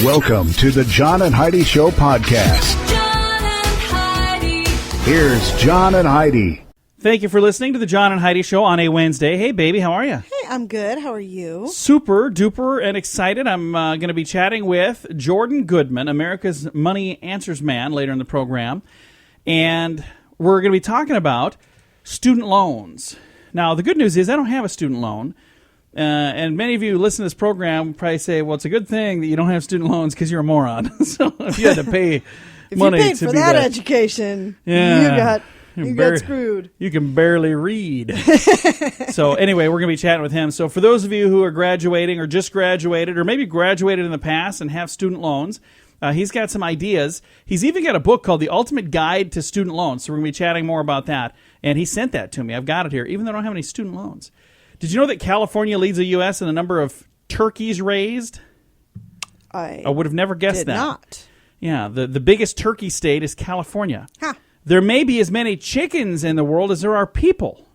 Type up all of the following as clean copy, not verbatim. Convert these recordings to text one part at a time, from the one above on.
Welcome to the John and Heidi Show podcast. John and Heidi. Here's John and Heidi. Thank you for listening to the John and Heidi Show on a Wednesday. Hey, baby, how are you? Hey, I'm good. How are you? Super duper and excited. I'm going to be chatting with Jordan Goodman, America's Money Answers Man, later in the program. And we're going to be talking about student loans. Now, the good news is I don't have a student loan. And many of you who listen to this program probably say, well, it's a good thing that you don't have student loans because you're a moron. So if you had to pay money if you paid to for be that education, yeah, you got screwed. You can barely read. So anyway, we're going to be chatting with him. So for those of you who are graduating or just graduated or maybe graduated in the past and have student loans, he's got some ideas. He's even got a book called The Ultimate Guide to Student Loans. So we're going to be chatting more about that. And he sent that to me. I've got it here, even though I don't have any student loans. Did you know that California leads the U.S. in the number of turkeys raised? I would have never guessed that. Did not. Yeah, the biggest turkey state is California. Huh. There may be as many chickens in the world as there are people.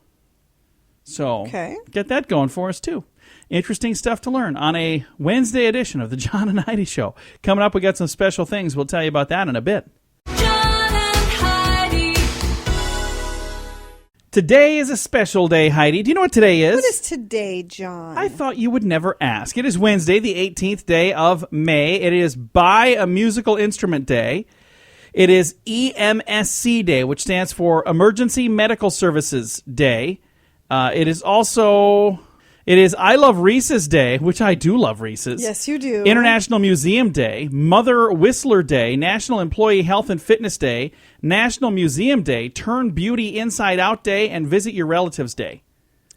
So get that going for us, too. Interesting stuff to learn on a Wednesday edition of the John and Heidi Show. Coming up, we got some special things. We'll tell you about that in a bit. Today is a special day, Heidi. Do you know what today is? What is today, John? I thought you would never ask. It is Wednesday, the 18th day of May. It is Buy a Musical Instrument Day. It is EMSC Day, which stands for Emergency Medical Services Day. It is I Love Reese's Day, which I do love Reese's. Yes, you do. International Museum Day, Mother Whistler Day, National Employee Health and Fitness Day, National Museum Day, Turn Beauty Inside Out Day, and Visit Your Relatives Day.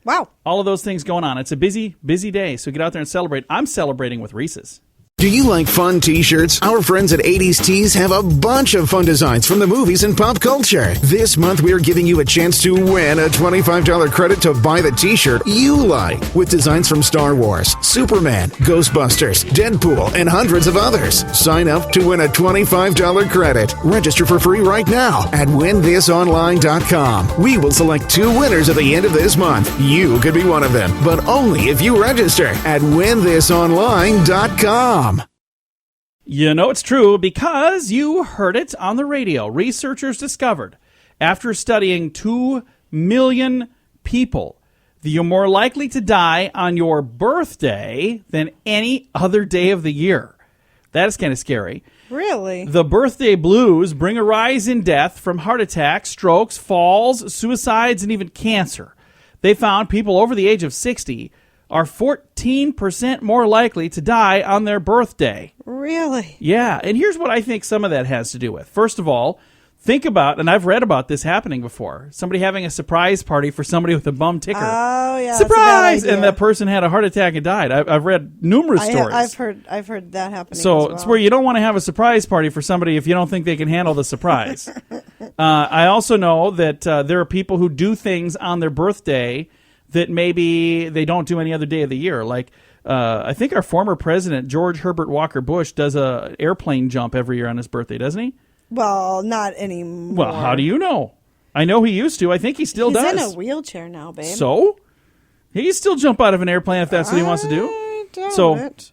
Wow. All of those things going on. It's a busy, busy day, so get out there and celebrate. I'm celebrating with Reese's. Do you like fun t-shirts? Our friends at 80s Tees have a bunch of fun designs from the movies and pop culture. This month, we're giving you a chance to win a $25 credit to buy the t-shirt you like with designs from Star Wars, Superman, Ghostbusters, Deadpool, and hundreds of others. Sign up to win a $25 credit. Register for free right now at winthisonline.com. We will select 2 winners at the end of this month. You could be one of them, but only if you register at winthisonline.com. You know it's true because you heard it on the radio. Researchers discovered, after studying 2 million people, that you're more likely to die on your birthday than any other day of the year. That is kind of scary. Really? The birthday blues bring a rise in death from heart attacks, strokes, falls, suicides, and even cancer. They found people over the age of 60 are 14% more likely to die on their birthday. Really? Yeah, and here's what I think some of that has to do with. First of all, think about, and I've read about this happening before, somebody having a surprise party for somebody with a bum ticker. Oh, yeah. Surprise! And that person had a heart attack and died. I've read numerous stories. I've heard that happening So as well. it's where you don't want to have a surprise party for somebody if you don't think they can handle the surprise. I also know that there are people who do things on their birthday that maybe they don't do any other day of the year. Like, I think our former president, George Herbert Walker Bush, does an airplane jump every year on his birthday, doesn't he? Well, not anymore. Well, how do you know? I know he used to. I think he still does. He's in a wheelchair now, babe. So? He can still jump out of an airplane if that's what he wants to do. I doubt it.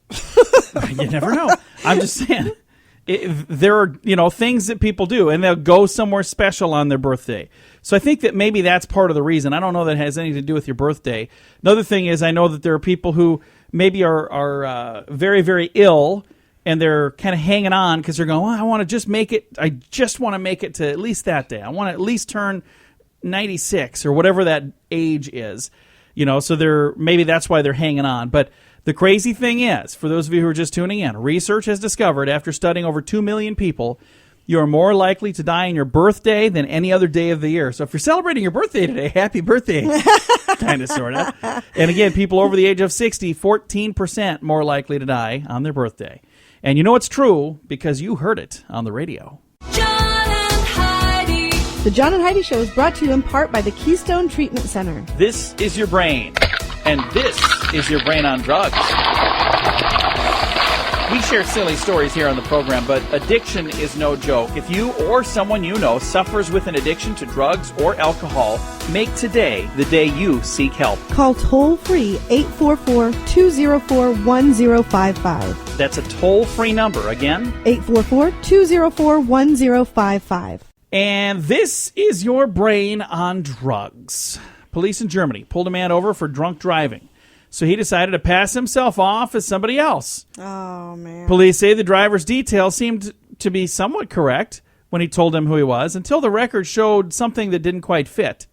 You never know. I'm just saying. There are, things that people do, and they'll go somewhere special on their birthday. So I think that maybe that's part of the reason. I don't know that it has anything to do with your birthday. Another thing is I know that there are people who maybe are very, very ill, and they're kind of hanging on because they're going, well, I want to just make it. I just want to make it to at least that day. I want to at least turn 96 or whatever that age is. So maybe that's why they're hanging on. But the crazy thing is, for those of you who are just tuning in, research has discovered after studying over 2 million people, you are more likely to die on your birthday than any other day of the year. So if you're celebrating your birthday today, happy birthday, kind of, sort of. And again, people over the age of 60, 14% more likely to die on their birthday. And you know it's true because you heard it on the radio. John and Heidi. The John and Heidi Show is brought to you in part by the Keystone Treatment Center. This is your brain, and this is your brain on drugs. We share silly stories here on the program, but addiction is no joke. If you or someone you know suffers with an addiction to drugs or alcohol, make today the day you seek help. Call toll-free 844-204-1055. That's a toll-free number. Again, 844-204-1055. and this is your brain on drugs. Police in Germany pulled a man over for drunk driving, so he decided to pass himself off as somebody else. Oh, man. Police say the driver's details seemed to be somewhat correct when he told them who he was, until the record showed something that didn't quite fit.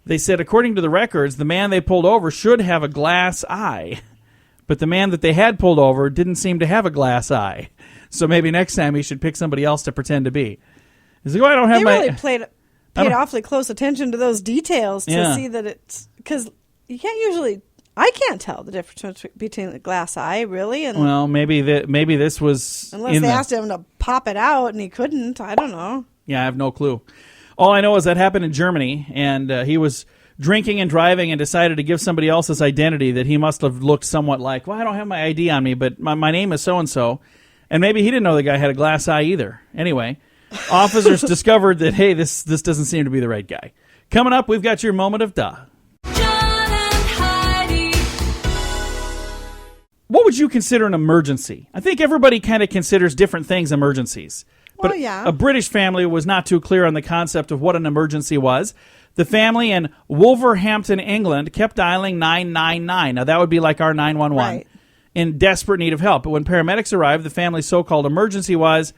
They said, according to the records, the man they pulled over should have a glass eye, but the man that they had pulled over didn't seem to have a glass eye. So maybe next time he should pick somebody else to pretend to be. He's like, oh, I don't have They really paid awfully close attention to those details to Yeah. see that it's... Because you can't usually... I can't tell the difference between the glass eye, really. And Well, maybe this was unless they asked him to pop it out and he couldn't. I don't know. Yeah, I have no clue. All I know is that happened in Germany, and he was drinking and driving and decided to give somebody else his identity that he must have looked somewhat like. Well, I don't have my ID on me, but my name is so-and-so. And maybe he didn't know the guy had a glass eye either. Anyway, officers discovered that, hey, this doesn't seem to be the right guy. Coming up, we've got your moment of duh. John and Heidi. What would you consider an emergency? I think everybody kind of considers different things emergencies. But Well, yeah. a British family was not too clear on the concept of what an emergency was. The family in Wolverhampton, England, kept dialing 999. Now, that would be like our 911. Right. In desperate need of help. But when paramedics arrived, the family's so-called emergency was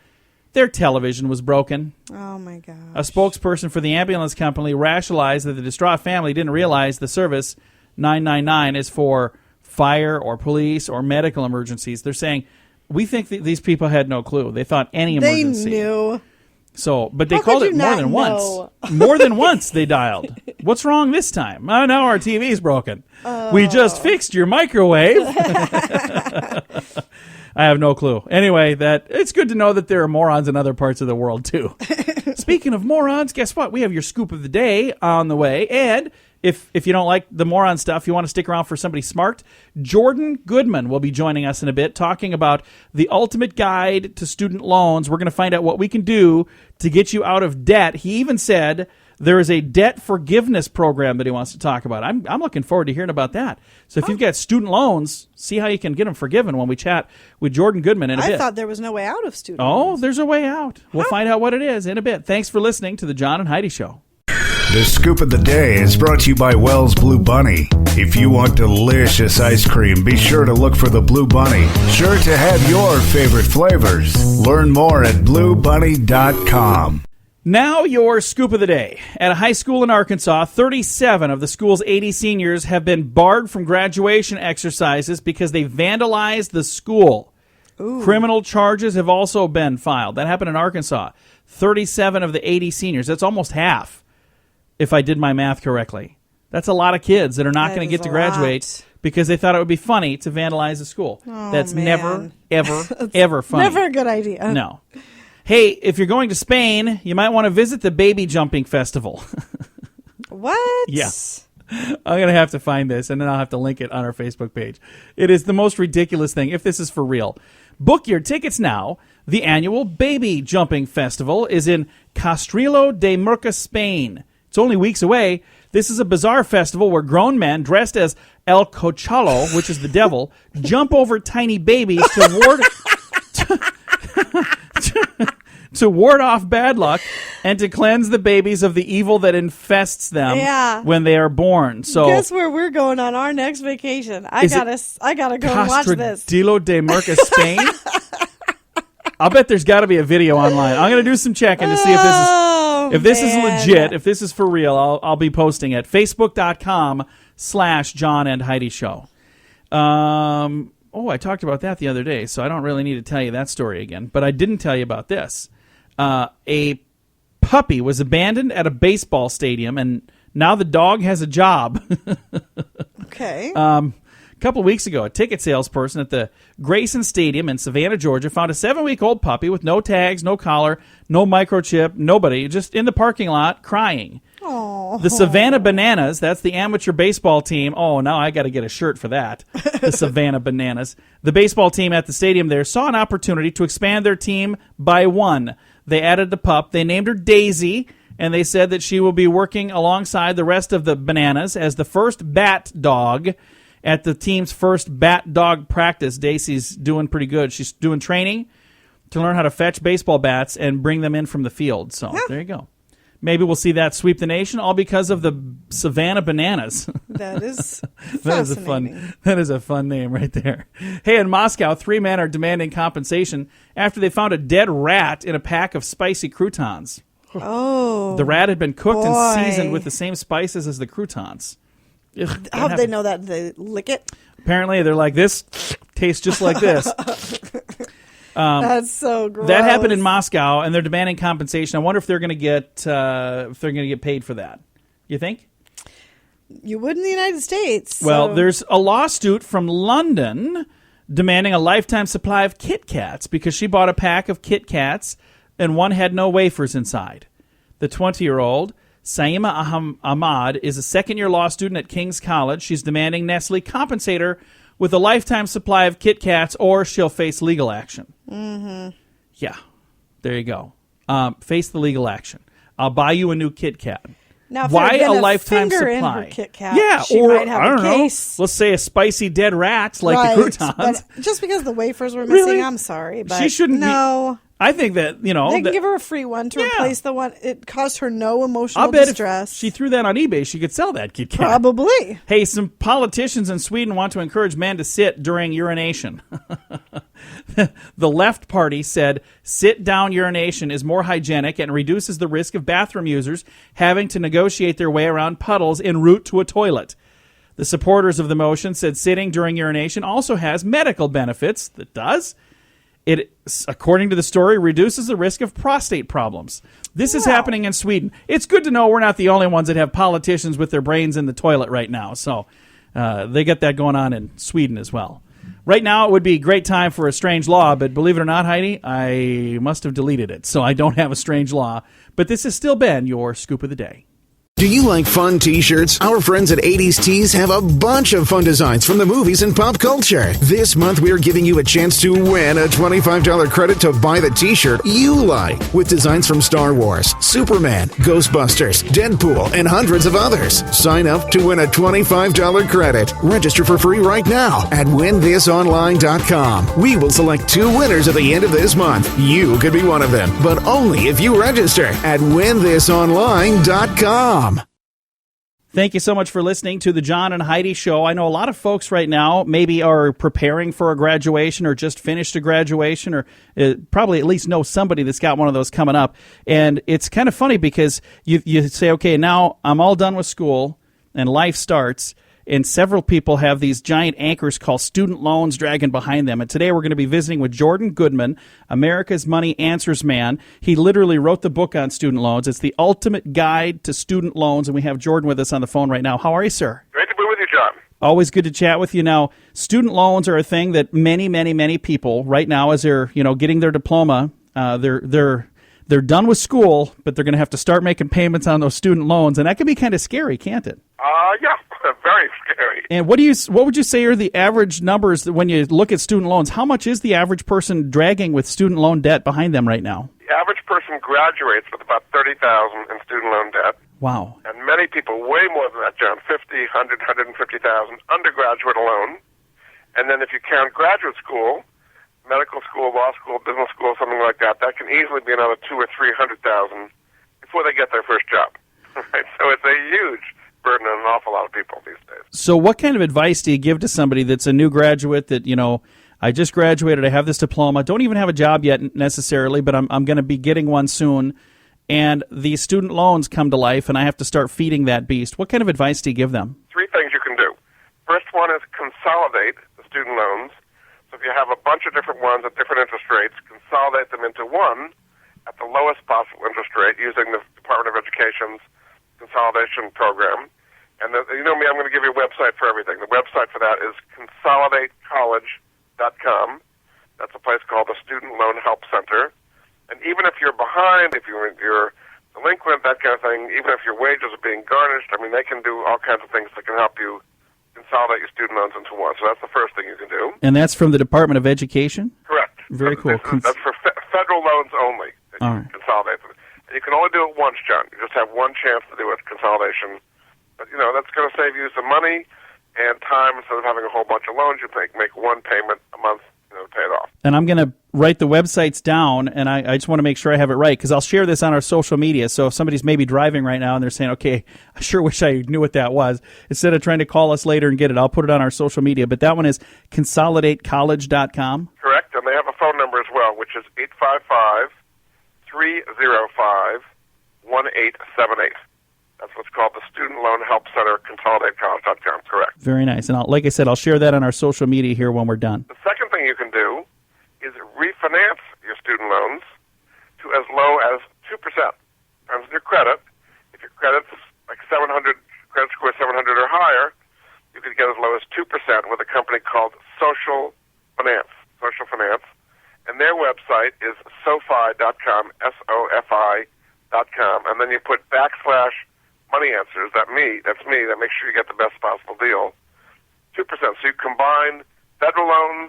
their television was broken. Oh, my God. A spokesperson for the ambulance company rationalized that the distraught family didn't realize the service 999 is for fire or police or medical emergencies. They're saying, we think that these people had no clue. They thought any They emergency. knew. So, but they How called could it you more not than know? once. More than once they dialed. What's wrong this time? Oh, no, our TV's broken. We just fixed your microwave. I have no clue. Anyway, it's good to know that there are morons in other parts of the world, too. Speaking of morons, guess what? We have your scoop of the day on the way. And if you don't like the moron stuff, you want to stick around for somebody smart, Jordan Goodman will be joining us in a bit, talking about the ultimate guide to student loans. We're going to find out what we can do to get you out of debt. He even said there is a debt forgiveness program that he wants to talk about. I'm looking forward to hearing about that. So if you've got student loans, see how you can get them forgiven when we chat with Jordan Goodman in a bit. I thought there was no way out of student Oh, loans. there's a way out. We'll find out what it is in a bit. Thanks for listening to the John and Heidi Show. The scoop of the day is brought to you by Wells Blue Bunny. If you want delicious ice cream, be sure to look for the Blue Bunny. Sure to have your favorite flavors. Learn more at bluebunny.com. Now your scoop of the day. At a high school in Arkansas, 37 of the school's 80 seniors have been barred from graduation exercises because they vandalized the school. Criminal charges have also been filed. That happened in Arkansas. 37 of the 80 seniors. That's almost half, if I did my math correctly. That's a lot of kids that are not That going to is get to a graduate lot. because they thought it would be funny to vandalize the school. That's man. never, ever, ever funny. Never a good idea. No. Hey, if you're going to Spain, you might want to visit the baby jumping festival. What? Yes. I'm going to have to find this, and then I'll have to link it on our Facebook page. It is the most ridiculous thing, if this is for real. Book your tickets now. The annual Baby Jumping Festival is in Castrillo de Murcia, Spain. It's only weeks away. This is a bizarre festival where grown men dressed as El Cochalo, which is the devil, jump over tiny babies to ward... to ward off bad luck and to cleanse the babies of the evil that infests them when they are born. So guess where we're going on our next vacation? I gotta go and watch this. Castrillo de Murcia, Spain. I'll bet there's got to be a video online. I'm going to do some checking to see if this is legit, if this is for real. I'll be posting it. Facebook.com/John and Heidi Show. I talked about that the other day, so I don't really need to tell you that story again. But I didn't tell you about this. A puppy was abandoned at a baseball stadium, and now the dog has a job. Okay. A couple of weeks ago, a ticket salesperson at the Grayson Stadium in Savannah, Georgia, found a 7-week-old puppy with no tags, no collar, no microchip, nobody, just in the parking lot crying. Aww. The Savannah Bananas, that's the amateur baseball team. Oh, now I got to get a shirt for that. The Savannah Bananas. The baseball team at the stadium there saw an opportunity to expand their team by one. They added a pup. They named her Daisy, and they said that she will be working alongside the rest of the Bananas as the first bat dog at the team's first bat dog practice. Daisy's doing pretty good. She's doing training to learn how to fetch baseball bats and bring them in from the field. So there you go. Maybe we'll see that sweep the nation, all because of the Savannah Bananas. That is that is a fun name right there. Hey, in Moscow, 3 men are demanding compensation after they found a dead rat in a pack of spicy croutons. Oh. The rat had been cooked and boy. seasoned with the same spices as the croutons. Ugh, How do they know that? They lick it? Apparently, they're like, this tastes just like this. That's so gross. That happened in Moscow, and they're demanding compensation. I wonder if they're going to get paid for that. You think? You would in the United States. Well, so- there's a lawsuit from London demanding a lifetime supply of Kit Kats because she bought a pack of Kit Kats and one had no wafers inside. The 20-year-old, Saima Ahmad, is a second-year law student at King's College. She's demanding Nestle compensate her with a lifetime supply of Kit Kats or she'll face legal action. Mm-hmm. Yeah, there you go. Face the legal action. I'll buy you a new Kit Kat. Now, if Why there had been a lifetime finger supply? In her Kit Kat, Yeah, she or might have I don't a know. case. Let's say a spicy dead rat like Right, the croutons. But just because the wafers were missing, Really? I'm sorry, but She shouldn't be- no. I think that They can give her a free one to Yeah. replace the one. It caused her no emotional I'll bet distress. if she threw that on eBay, she could sell that Kit Kat. Probably. Hey, some politicians in Sweden want to encourage men to sit during urination. The Left Party said sit-down urination is more hygienic and reduces the risk of bathroom users having to negotiate their way around puddles en route to a toilet. The supporters of the motion said sitting during urination also has medical benefits. That does. It, according to the story, reduces the risk of prostate problems. This is happening in Sweden. It's good to know we're not the only ones that have politicians with their brains in the toilet right now. So they get that going on in Sweden as well. Right now, it would be a great time for a strange law, but believe it or not, Heidi, I must have deleted it, so I don't have a strange law. But this has still been your Scoop of the Day. Do you like fun t-shirts? Our friends at 80s Tees have a bunch of fun designs from the movies and pop culture. This month, we're giving you a chance to win a $25 credit to buy the t-shirt you like, with designs from Star Wars, Superman, Ghostbusters, Deadpool, and hundreds of others. Sign up to win a $25 credit. Register for free right now at winthisonline.com. We will select 2 winners at the end of this month. You could be one of them, but only if you register at winthisonline.com. Thank you so much for listening to the John and Heidi Show. I know a lot of folks right now maybe are preparing for a graduation or just finished a graduation or probably at least know somebody that's got one of those coming up. And it's kind of funny because you say, okay, now I'm all done with school and life starts. And several people have these giant anchors called student loans dragging behind them. And today we're going to be visiting with Jordan Goodman, America's Money Answers Man. He literally wrote the book on student loans. It's the ultimate guide to student loans. And we have Jordan with us on the phone right now. How are you, sir? Great to be with you, John. Always good to chat with you. Now, student loans are a thing that many people right now, as they're getting their diploma, they're done with school, but they're going to have to start making payments on those student loans, and that can be kind of scary, can't it? Yeah, very scary. And what would you say are the average numbers that when you look at student loans? How much is the average person dragging with student loan debt behind them right now? The average person graduates with about $30,000 in student loan debt. Wow. And many people, way more than that, John, 50, 100, 150,000 undergraduate alone. And then if you count graduate school, medical school, law school, business school, something like that, that can easily be another 200,000 or 300,000 before they get their first job. Right? So it's a huge burden on an awful lot of people these days. So what kind of advice do you give to somebody that's a new graduate that, I just graduated, I have this diploma, don't even have a job yet necessarily, but I'm going to be getting one soon, and these student loans come to life, and I have to start feeding that beast. What kind of advice do you give them? 3 things you can do. First one is consolidate the student loans. So if you have a bunch of different ones at different interest rates, consolidate them into one at the lowest possible interest rate using the Department of Education's consolidation program. And you know me, I'm going to give you a website for everything. The website for that is consolidatecollege.com. That's a place called the Student Loan Help Center. And even if you're behind, if you're delinquent, that kind of thing, even if your wages are being garnished, I mean, they can do all kinds of things that can help you consolidate your student loans into one. So that's the first thing you can do. And that's from the Department of Education? Correct. Very cool. That's for federal loans only. That All you right. consolidate them. And you can only do it once, John. You just have one chance to do it, consolidation. But, that's going to save you some money and time. Instead of having a whole bunch of loans, you make one payment a month, to pay it off. And I'm going to write the websites down, and I just want to make sure I have it right, because I'll share this on our social media. So if somebody's maybe driving right now and they're saying, okay, I sure wish I knew what that was, instead of trying to call us later and get it, I'll put it on our social media. But that one is consolidatecollege.com. Correct. And they have a phone number as well, which is 855-305-1878. That's what's called the Student Loan Help Center, consolidatecollege.com. Correct. Very nice. And like I said, I'll share that on our social media here when we're done. The second thing you can do is refinance your student loans to as low as 2%. Depends on your credit. If your credit's like 700, credit score 700 or higher, you could get as low as 2% with a company called Social Finance. And their website is SoFi.com, SOFI.com. And then you put /money answers. That's me. That makes sure you get the best possible deal. 2%. So you combine federal loans,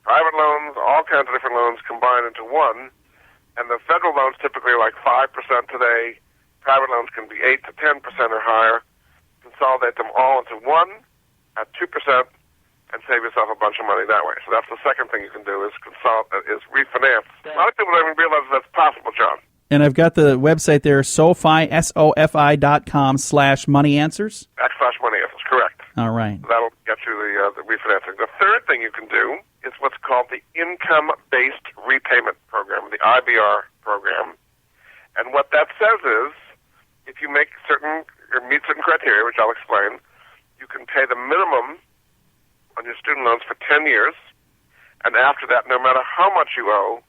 private loans, all kinds of different loans combined into one. And the federal loans typically are like 5% today. Private loans can be 8 to 10% or higher. Consolidate them all into one at 2% and save yourself a bunch of money that way. So that's the second thing you can do is refinance. A lot of people don't even realize that's possible, John. And I've got the website there, SoFi, SOFI.com/money answers. /money answers, correct. All right. That'll get you the refinancing. The third thing you can do is what's called the Income-Based Repayment Program, the IBR program. And what that says is, if you meet certain criteria, which I'll explain, you can pay the minimum on your student loans for 10 years, and after that, no matter how much you owe,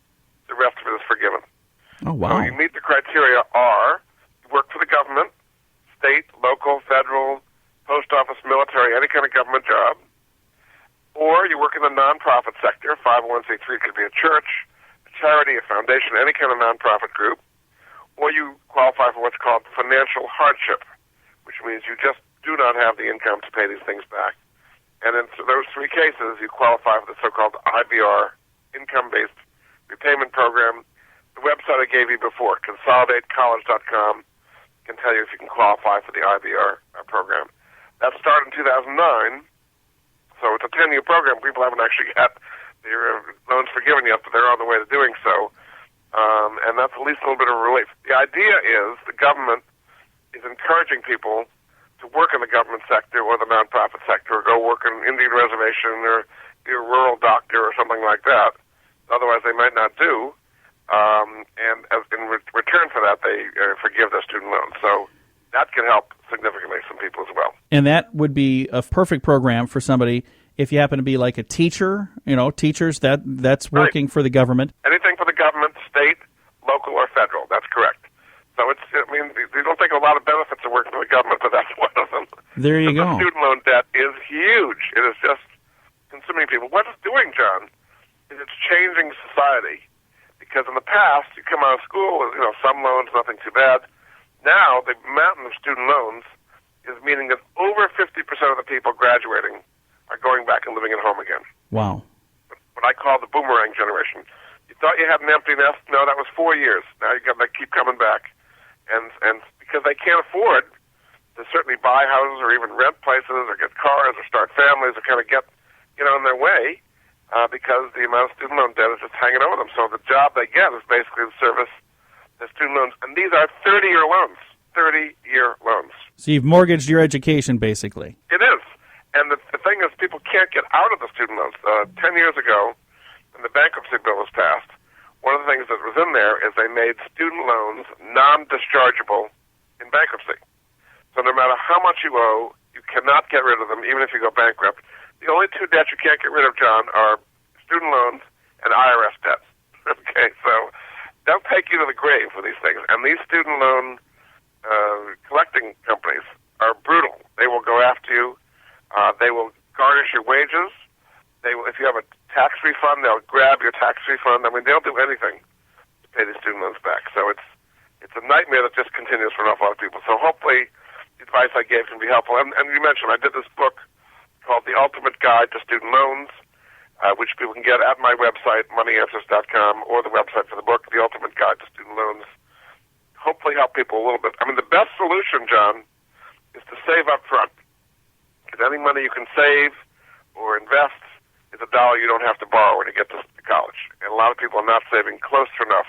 the rest of it is forgiven. Oh, wow. So you meet the criteria are you work for the government, state, local, federal, post office, military, any kind of government job, or you work in the nonprofit sector, 501c3 could be a church, a charity, a foundation, any kind of nonprofit group, or you qualify for what's called financial hardship, which means you just do not have the income to pay these things back. And in those three cases, you qualify for the so-called IBR, Income-Based Repayment Program. The website I gave you before, consolidatecollege.com, can tell you if you can qualify for the IBR program. That started in 2009, so it's a 10-year program. People haven't actually got their loans forgiven yet, but they're on the way to doing so. And that's at least a little bit of relief. The idea is the government is encouraging people to work in the government sector or the nonprofit sector, or go work in an Indian reservation or be a rural doctor or something like that. Otherwise, they might not do. And in return for that, they forgive their student loans. So that can help significantly some people as well. And that would be a perfect program for somebody if you happen to be like a teacher, teachers, that's working Right. for the government. Anything for the government, state, local, or federal. That's correct. So you don't think a lot of benefits of working for the government, but that's one of them. There you The go. student loan debt is huge. It is just consuming people. What it's doing, John, is it's changing society. Because in the past, you come out of school with some loans, nothing too bad. Now, the mountain of student loans is meaning that over 50% of the people graduating are going back and living at home again. Wow. What I call the boomerang generation. You thought you had an empty nest? No, that was 4 years. Now you got to keep coming back. And because they can't afford to certainly buy houses or even rent places or get cars or start families or kind of get in their way, because the amount of student loan debt is just hanging over them. So the job they get is basically to service the student loans. And these are 30-year loans. 30-year loans. So you've mortgaged your education, basically. It is. And the thing is, people can't get out of the student loans. 10 years ago, when the bankruptcy bill was passed, one of the things that was in there is they made student loans non-dischargeable in bankruptcy. So no matter how much you owe, you cannot get rid of them, even if you go bankrupt. The only two debts you can't get rid of, John, are student loans and IRS debts. Okay, so they'll take you to the grave for these things. And these student loan collecting companies are brutal. They will go after you. They will garnish your wages. If you have a tax refund, they'll grab your tax refund. They'll do anything to pay the student loans back. So it's a nightmare that just continues for an awful lot of people. So hopefully the advice I gave can be helpful. And you mentioned I did this book called The Ultimate Guide to Student Loans, which people can get at my website, moneyanswers.com, or the website for the book, The Ultimate Guide to Student Loans. Hopefully help people a little bit. I mean, the best solution, John, is to save up front. Because any money you can save or invest is a dollar you don't have to borrow when you get to college. And a lot of people are not saving close enough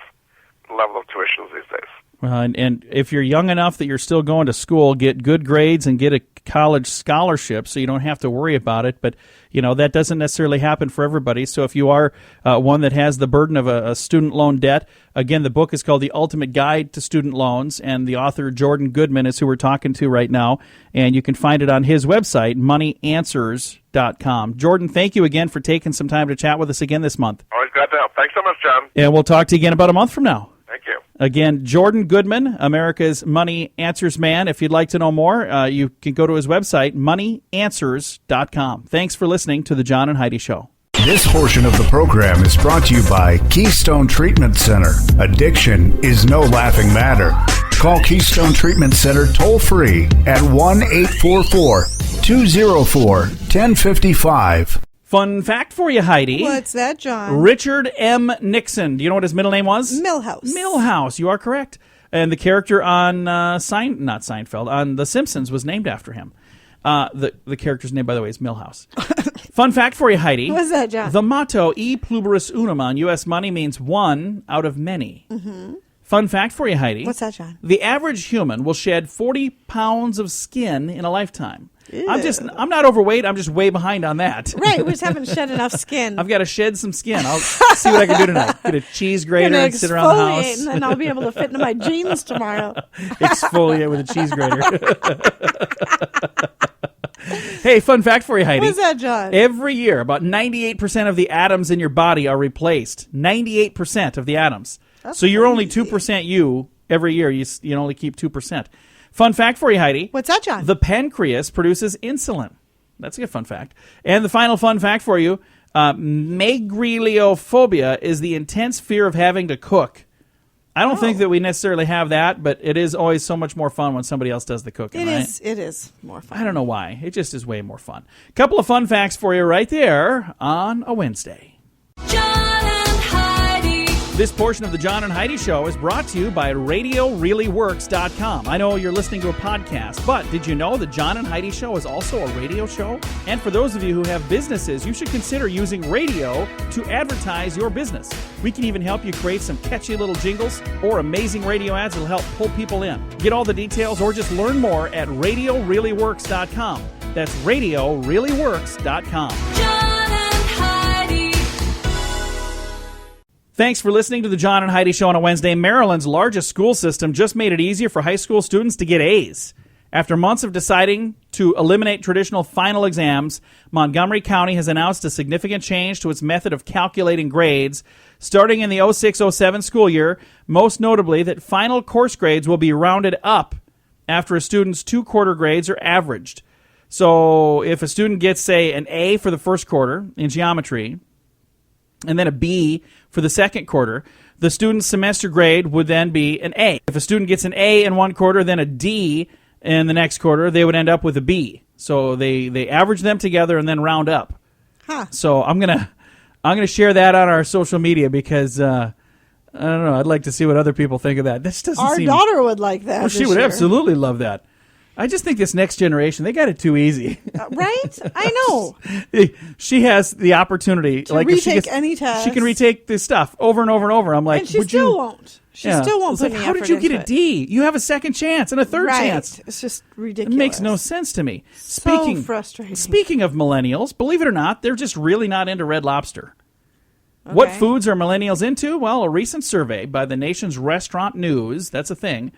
to the level of tuitions these days. And if you're young enough that you're still going to school, get good grades and get a college scholarship so you don't have to worry about it. But, that doesn't necessarily happen for everybody. So if you are one that has the burden of a student loan debt, again, the book is called The Ultimate Guide to Student Loans, and the author, Jordan Goodman, is who we're talking to right now. And you can find it on his website, moneyanswers.com. Jordan, thank you again for taking some time to chat with us again this month. Always glad to help. Thanks so much, John. And we'll talk to you again about a month from now. Thank you. Again, Jordan Goodman, America's Money Answers man. If you'd like to know more, you can go to his website, moneyanswers.com. Thanks for listening to The John and Heidi Show. This portion of the program is brought to you by Keystone Treatment Center. Addiction is no laughing matter. Call Keystone Treatment Center toll-free at 1-844-204-1055. Fun fact for you, Heidi. What's that, John? Richard M. Nixon. Do you know what his middle name was? Milhouse. Milhouse. You are correct. And the character on not Seinfeld, on The Simpsons was named after him. The character's name, by the way, is Milhouse. Fun fact for you, Heidi. What's that, John? The motto, E pluribus unum, on U.S. money means one out of many. Mm-hmm. Fun fact for you, Heidi. What's that, John? The average human will shed 40 pounds of skin in a lifetime. I'm not overweight. I'm just way behind on that. Right, we just haven't shed enough skin. I've got to shed some skin. I'll see what I can do tonight. Get a cheese grater and sit around the house. And then I'll be able to fit into my jeans tomorrow. Exfoliate with a cheese grater. Hey, fun fact for you, Heidi. What's that, John? Every year, about 98% of the atoms in your body are replaced. 98% of the atoms. So you're only 2% you every year. You only keep 2%. Fun fact for you, Heidi. What's that, John? The pancreas produces insulin. That's a good fun fact. And the final fun fact for you, megaliophobia is the intense fear of having to cook. I don't think that we necessarily have that, but it is always so much more fun when somebody else does the cooking, right? It is more fun. I don't know why. It just is way more fun. A couple of fun facts for you right there on a Wednesday. John and Heidi. This portion of the John and Heidi Show is brought to you by RadioReallyWorks.com. I know you're listening to a podcast, but did you know the John and Heidi Show is also a radio show? And for those of you who have businesses, you should consider using radio to advertise your business. We can even help you create some catchy little jingles or amazing radio ads that will help pull people in. Get all the details or just learn more at RadioReallyWorks.com. That's RadioReallyWorks.com. John and Heidi. Thanks for listening to the John and Heidi Show on a Wednesday. Maryland's largest school system just made it easier for high school students to get A's. After months of deciding to eliminate traditional final exams, Montgomery County has announced a significant change to its method of calculating grades starting in the 06-07 school year, most notably that final course grades will be rounded up after a student's 2 quarter grades are averaged. So if a student gets, say, an A for the first quarter in geometry and then a B for the second quarter, the student's semester grade would then be an A. If a student gets an A in one quarter, then a D in the next quarter, they would end up with a B. So they average them together and then round up. Huh. So I'm gonna share that on our social media because I don't know. I'd like to see what other people think of that. This doesn't Our seem. daughter would like that. Well, she this would year. absolutely love that. I just think this next generation, they got it too easy. Right? I know. She has the opportunity To if she retake gets, any test. She can retake this stuff over and over and over. I'm like, And she would still you? won't. She Yeah. still won't It's put like, any how effort did you get into a D? You have a second chance and a third right. chance. It's just It ridiculous. makes no sense to me. So frustrating. Speaking of millennials, believe it or not, they're just really not into Red Lobster. What Okay. foods are millennials into? Well, a recent survey by the nation's restaurant news, that's a thing,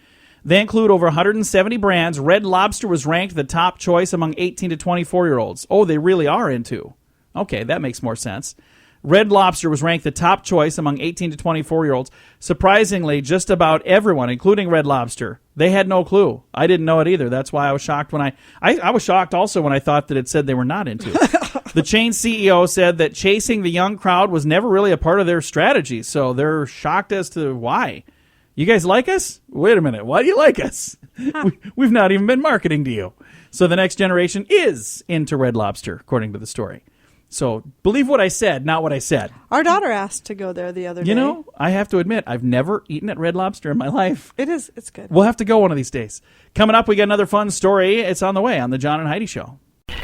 they include over 170 brands. Red Lobster was ranked the top choice among 18 to 24-year-olds. Oh, they really are into. Okay, that makes more sense. Red Lobster was ranked the top choice among 18 to 24-year-olds. Surprisingly, just about everyone, including Red Lobster, they had no clue. I didn't know it either. That's why I was shocked when I was shocked also when I thought that it said they were not into it. The chain CEO said that chasing the young crowd was never really a part of their strategy, so they're shocked as to why. You guys like us? Wait a minute. Why do you like us? We've not even been marketing to you. So the next generation is into Red Lobster, according to the story. So believe what I said, not what I said. Our daughter asked to go there the other day. You know, I have to admit, I've never eaten at Red Lobster in my life. It's good. We'll have to go one of these days. Coming up, we got another fun story. It's on the way on the John and Heidi Show.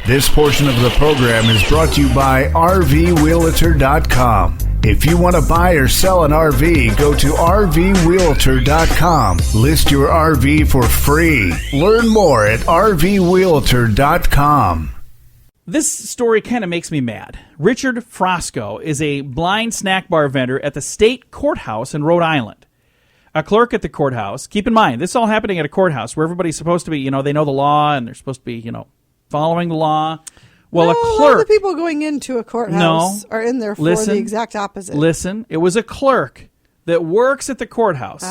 This portion of the program is brought to you by RVRealtor.com. If you want to buy or sell an RV, go to RVRealtor.com. List your RV for free. Learn more at RVRealtor.com. This story kind of makes me mad. Richard Frosco is a blind snack bar vendor at the state courthouse in Rhode Island. A clerk at the courthouse, keep in mind, this is all happening at a courthouse where everybody's supposed to be, they know the law and they're supposed to be, following the law. Well, no, a all clerk... the people going into a courthouse are in there for the exact opposite. Listen, it was a clerk that works at the courthouse.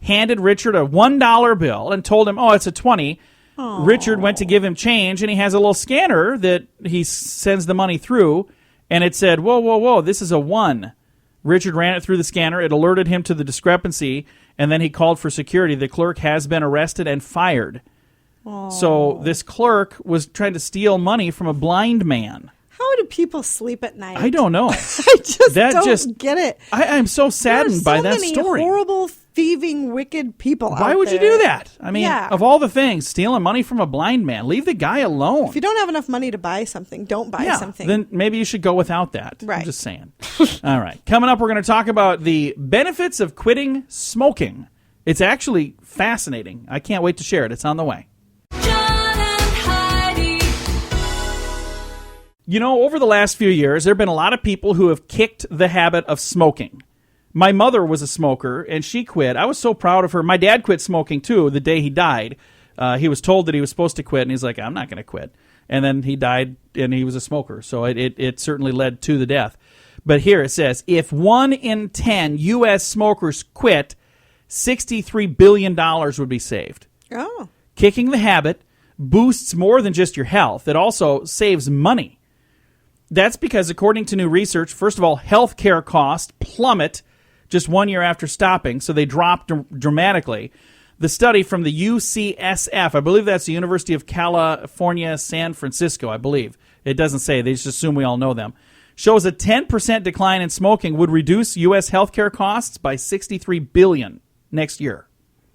Handed Richard a $1 bill and told him, it's a 20. Richard went to give him change, and he has a little scanner that he sends the money through, and it said, whoa, this is a 1. Richard ran it through the scanner. It alerted him to the discrepancy, and then he called for security. The clerk has been arrested and fired. So this clerk was trying to steal money from a blind man. How do people sleep at night? I don't know. I don't get it. I'm so saddened by that story. There's so many horrible, thieving, wicked people out there. Why would you do that? I mean, of all the things, stealing money from a blind man, leave the guy alone. If you don't have enough money to buy something, don't buy something. Then maybe you should go without that. Right. I'm just saying. All right. Coming up, we're going to talk about the benefits of quitting smoking. It's actually fascinating. I can't wait to share it. It's on the way. John and Heidi. Over the last few years, there have been a lot of people who have kicked the habit of smoking. My mother was a smoker, and she quit. I was so proud of her. My dad quit smoking, too, the day he died. He was told that he was supposed to quit, and he's like, I'm not going to quit. And then he died, and he was a smoker. So it certainly led to the death. But here it says, if 1 in 10 U.S. smokers quit, $63 billion would be saved. Oh. Kicking the habit boosts more than just your health. It also saves money. That's because, according to new research, first of all, healthcare costs plummet just 1 year after stopping, so they drop dramatically. The study from the UCSF, I believe that's the University of California, San Francisco, I believe. It doesn't say, they just assume we all know them. Shows a 10% decline in smoking would reduce U.S. healthcare costs by $63 billion next year.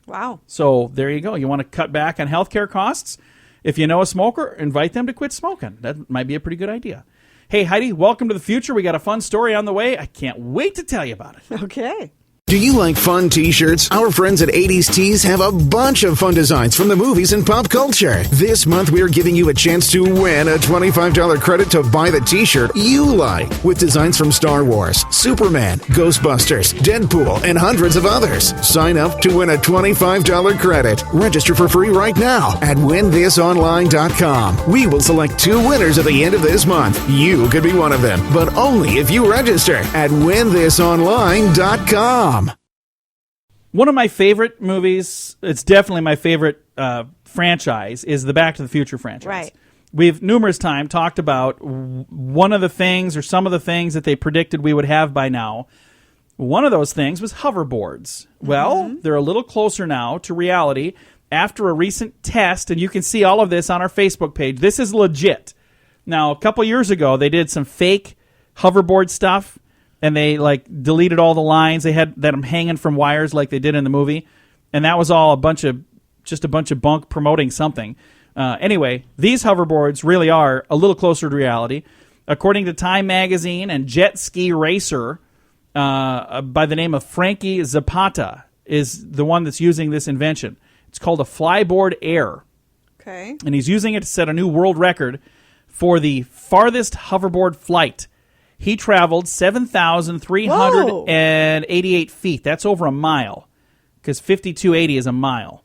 Wow. So there you go. You want to cut back on healthcare costs? If you know a smoker, invite them to quit smoking. That might be a pretty good idea. Hey, Heidi, welcome to the future. We got a fun story on the way. I can't wait to tell you about it. Okay. Do you like fun t-shirts? Our friends at 80s Tees have a bunch of fun designs from the movies and pop culture. This month, we're giving you a chance to win a $25 credit to buy the t-shirt you like, with designs from Star Wars, Superman, Ghostbusters, Deadpool, and hundreds of others. Sign up to win a $25 credit. Register for free right now at winthisonline.com. We will select 2 winners at the end of this month. You could be one of them, but only if you register at winthisonline.com. One of my favorite movies, it's definitely my favorite franchise, is the Back to the Future franchise. Right. We've numerous times talked about one of the things or some of the things that they predicted we would have by now. One of those things was hoverboards. Well, they're a little closer now to reality after a recent test, and you can see all of this on our Facebook page. This is legit. Now, a couple years ago, they did some fake hoverboard stuff, and they deleted all the lines. They had them hanging from wires like they did in the movie, and that was all a bunch of bunk promoting something. Anyway, these hoverboards really are a little closer to reality. According to Time Magazine and Jet Ski Racer, by the name of Frankie Zapata is the one that's using this invention. It's called a Flyboard Air. Okay. And he's using it to set a new world record for the farthest hoverboard flight. He traveled 7,388 feet. That's over a mile, because 5,280 is a mile.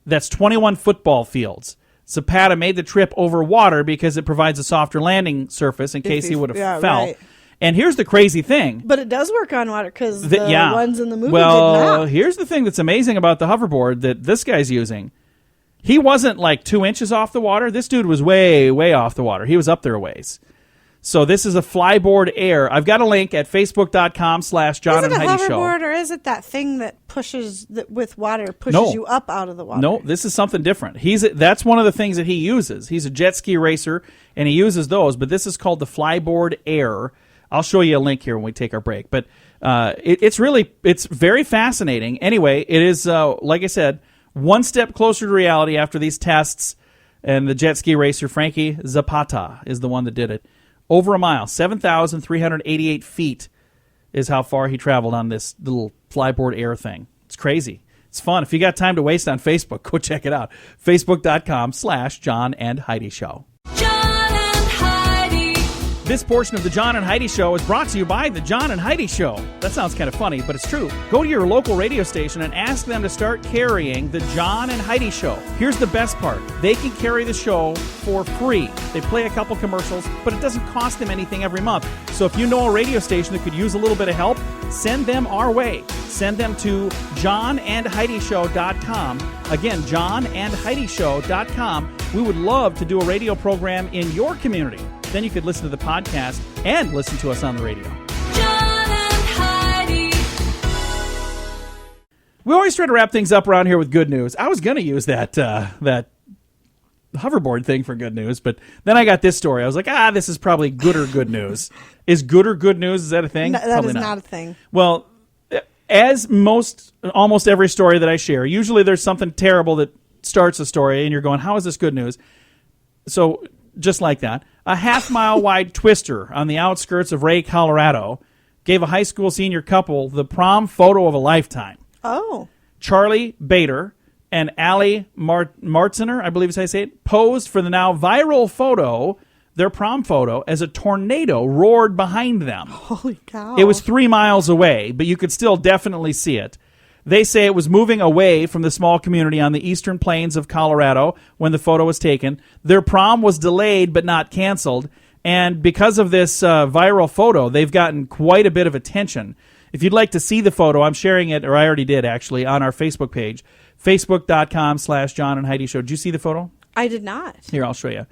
That's 21 football fields. Zapata made the trip over water because it provides a softer landing surface in case he would have fell. Right. And here's the crazy thing. But it does work on water because the ones in the movie did Well, not. here's the thing that's amazing about the hoverboard that this guy's using. He wasn't 2 inches off the water. This dude was way, way off the water. He was up there a ways. So this is a Flyboard Air. I've got a link at facebook.com/John Is and it a Heidi Show. hoverboard, or is it that thing that pushes with water pushes you up out of the water? No, this is something different. That's one of the things that he uses. He's a jet ski racer, and he uses those. But this is called the Flyboard Air. I'll show you a link here when we take our break. But it's very fascinating. Anyway, it is like I said, one step closer to reality after these tests. And the jet ski racer Frankie Zapata is the one that did it. Over a mile, 7,388 feet is how far he traveled on this little Flyboard Air thing. It's crazy. It's fun. If you got time to waste on Facebook, go check it out. Facebook.com/John and Heidi Show. John and Heidi. This portion of the John and Heidi Show is brought to you by the John and Heidi Show. That sounds kind of funny, but it's true. Go to your local radio station and ask them to start carrying the John and Heidi Show. Here's the best part. They can carry the show for free. They play a couple commercials, but it doesn't cost them anything every month. So if you know a radio station that could use a little bit of help, send them our way. Send them to johnandheidishow.com. Again, johnandheidishow.com. We would love to do a radio program in your community. Then you could listen to the podcast and listen to us on the radio. John and Heidi. We always try to wrap things up around here with good news. I was going to use that hoverboard thing for good news, but then I got this story. I was like, this is probably good or good news. Is good or good news, is that a thing? No, that Probably is not a thing. Well, as almost every story that I share, usually there's something terrible that starts a story, and you're going, how is this good news? So just like that, a half-mile wide twister on the outskirts of Ray, Colorado, gave a high school senior couple the prom photo of a lifetime. Oh. Charlie Bader and Allie Martziner, I believe is how you say it, posed for the now viral photo, their prom photo, as a tornado roared behind them. Holy cow. It was 3 miles away, but you could still definitely see it. They say it was moving away from the small community on the eastern plains of Colorado when the photo was taken. Their prom was delayed but not canceled, and because of this viral photo, they've gotten quite a bit of attention. If you'd like to see the photo, I'm sharing it, or I already did actually, on our Facebook page, facebook.com/John and Heidi Show. Did you see the photo? I did not. Here, I'll show you.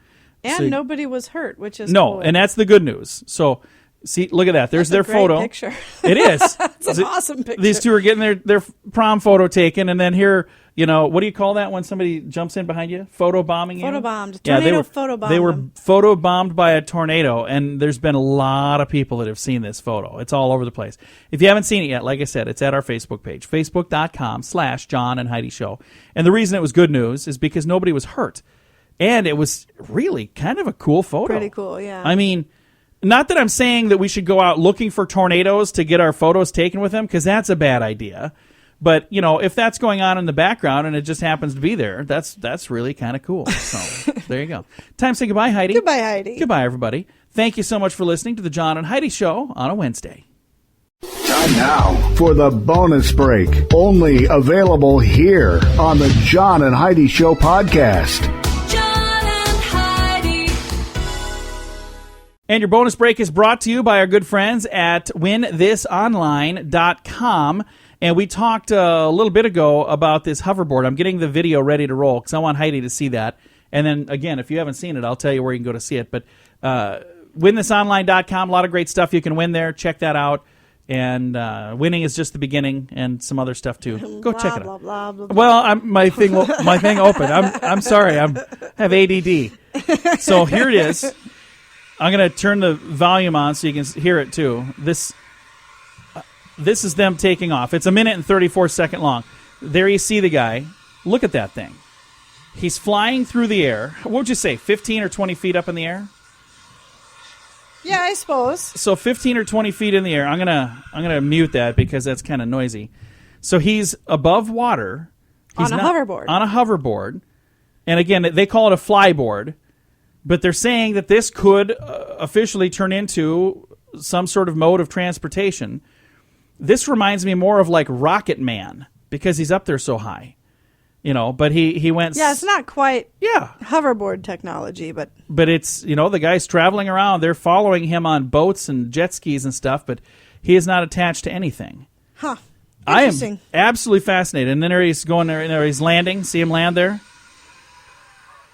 And So- nobody was hurt, which is No, cool. and that's the good news. So, see, look at that. There's That's a their great photo. picture. It is. It's an awesome picture. These two are getting their prom photo taken, and then here, what do you call that when somebody jumps in behind you? Photobombing you? Photobombed. Yeah, Tornado photobombed They were them. photobombed by a tornado, and there's been a lot of people that have seen this photo. It's all over the place. If you haven't seen it yet, like I said, it's at our Facebook page, facebook.com/John and Heidi Show. And the reason it was good news is because nobody was hurt. And it was really kind of a cool photo. Pretty cool, yeah. I mean, not that I'm saying that we should go out looking for tornadoes to get our photos taken with them, because that's a bad idea. But, if that's going on in the background and it just happens to be there, that's really kind of cool. So, there you go. Time to say goodbye, Heidi. Goodbye, Heidi. Goodbye, everybody. Thank you so much for listening to the John and Heidi Show on a Wednesday. Time now for the bonus break. Only available here on the John and Heidi Show podcast. John and Heidi. And your bonus break is brought to you by our good friends at winthisonline.com. And we talked a little bit ago about this hoverboard. I'm getting the video ready to roll because I want Heidi to see that. And then, again, if you haven't seen it, I'll tell you where you can go to see it. But winthisonline.com, a lot of great stuff you can win there. Check that out. And winning is just the beginning, and some other stuff too. Go check it out. Blah, blah, blah. Well, my thing opened. I'm sorry. I have ADD. So here it is. I'm going to turn the volume on so you can hear it too. This is them taking off. It's 1 minute and 34 seconds long. There you see the guy. Look at that thing. He's flying through the air. What would you say, 15 or 20 feet up in the air? Yeah, I suppose. So 15 or 20 feet in the air. I'm gonna mute that because that's kind of noisy. So he's above water. He's On a hoverboard. On a hoverboard. And again, they call it a flyboard. But they're saying that this could officially turn into some sort of mode of transportation. This reminds me more of like Rocket Man because he's up there so high. But he went... Yeah, it's not quite Yeah. hoverboard technology, but It's, the guy's traveling around. They're following him on boats and jet skis and stuff, but he is not attached to anything. huh. I am Interesting. absolutely fascinated. And then he's going there, and he's landing. See him land there?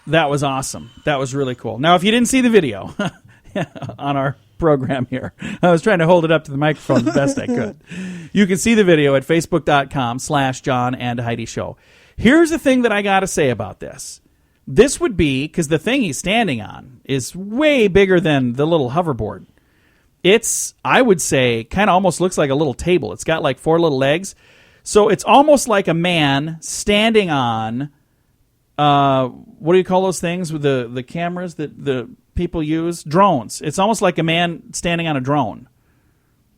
That was awesome. That was really cool. Now, if you didn't see the video, on our program here. I was trying to hold it up to the microphone the best I could. You can see the video at facebook.com/John and Heidi Show. Here's the thing that I got to say about this. This would be, because the thing he's standing on is way bigger than the little hoverboard. It's, I would say, kind of almost looks like a little table. It's got like 4 little legs. So it's almost like a man standing on, what do you call those things with the cameras that the people use? Drones. It's almost like a man standing on a drone.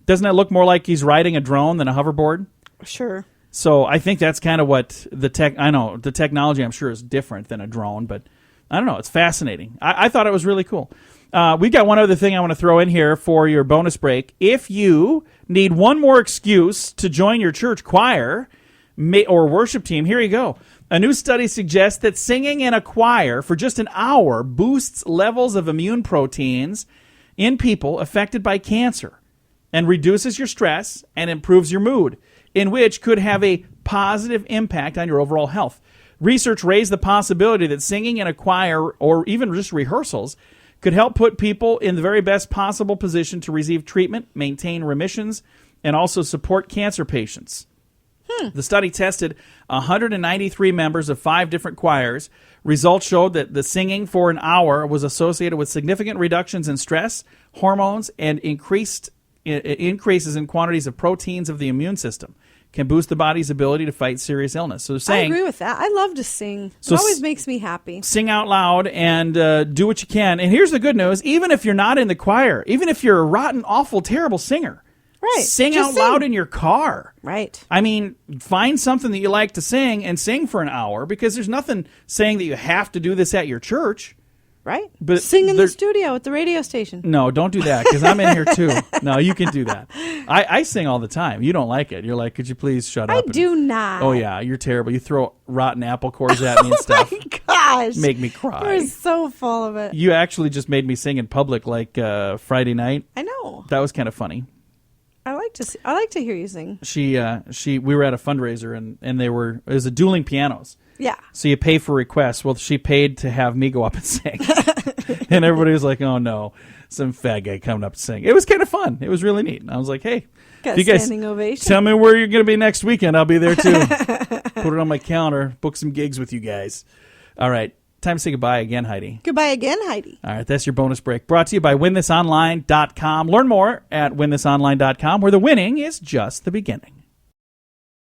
Doesn't it look more like he's riding a drone than a hoverboard? Sure. So I think that's kind of what the technology, I'm sure, is different than a drone, but I don't know. It's fascinating. I thought it was really cool. We got one other thing I want to throw in here for your bonus break. If you need one more excuse to join your church choir or worship team, here you go. A new study suggests that singing in a choir for just an hour boosts levels of immune proteins in people affected by cancer and reduces your stress and improves your mood, in which could have a positive impact on your overall health. Research raised the possibility that singing in a choir or even just rehearsals could help put people in the very best possible position to receive treatment, maintain remissions, and also support cancer patients. The study tested 193 members of 5 different choirs. Results showed that the singing for an hour was associated with significant reductions in stress, hormones, and increases in quantities of proteins of the immune system. Can boost the body's ability to fight serious illness. So I agree with that. I love to sing. So it always makes me happy. Sing out loud and do what you can. And here's the good news. Even if you're not in the choir, even if you're a rotten, awful, terrible singer, Right. sing Just out sing. loud in your car. Right. I mean, find something that you like to sing and sing for an hour, because there's nothing saying that you have to do this at your church. Right. But sing in there- the studio at the radio station. No, don't do that, because I'm in here too. No, you can do that. I sing all the time. You don't like it. You're like, could you please shut up? I do not. Oh, yeah, you're terrible. You throw rotten apple cores at me and stuff. Oh my gosh. Make me cry. You're so full of it. You actually just made me sing in public like Friday night. I know. That was kind of funny. I like to hear you sing. We were at a fundraiser and it was a dueling pianos. Yeah. So you pay for requests. Well, she paid to have me go up and sing. And everybody was like, oh no, some fat guy coming up to sing. It was kind of fun. It was really neat. And I was like, hey, Got if a you guys standing ovation. tell me where you're going to be next weekend, I'll be there too. Put it on my calendar, book some gigs with you guys. All right. Time to say goodbye again, Heidi. Goodbye again, Heidi. All right, that's your bonus break. Brought to you by WinThisOnline.com. Learn more at WinThisOnline.com, where the winning is just the beginning.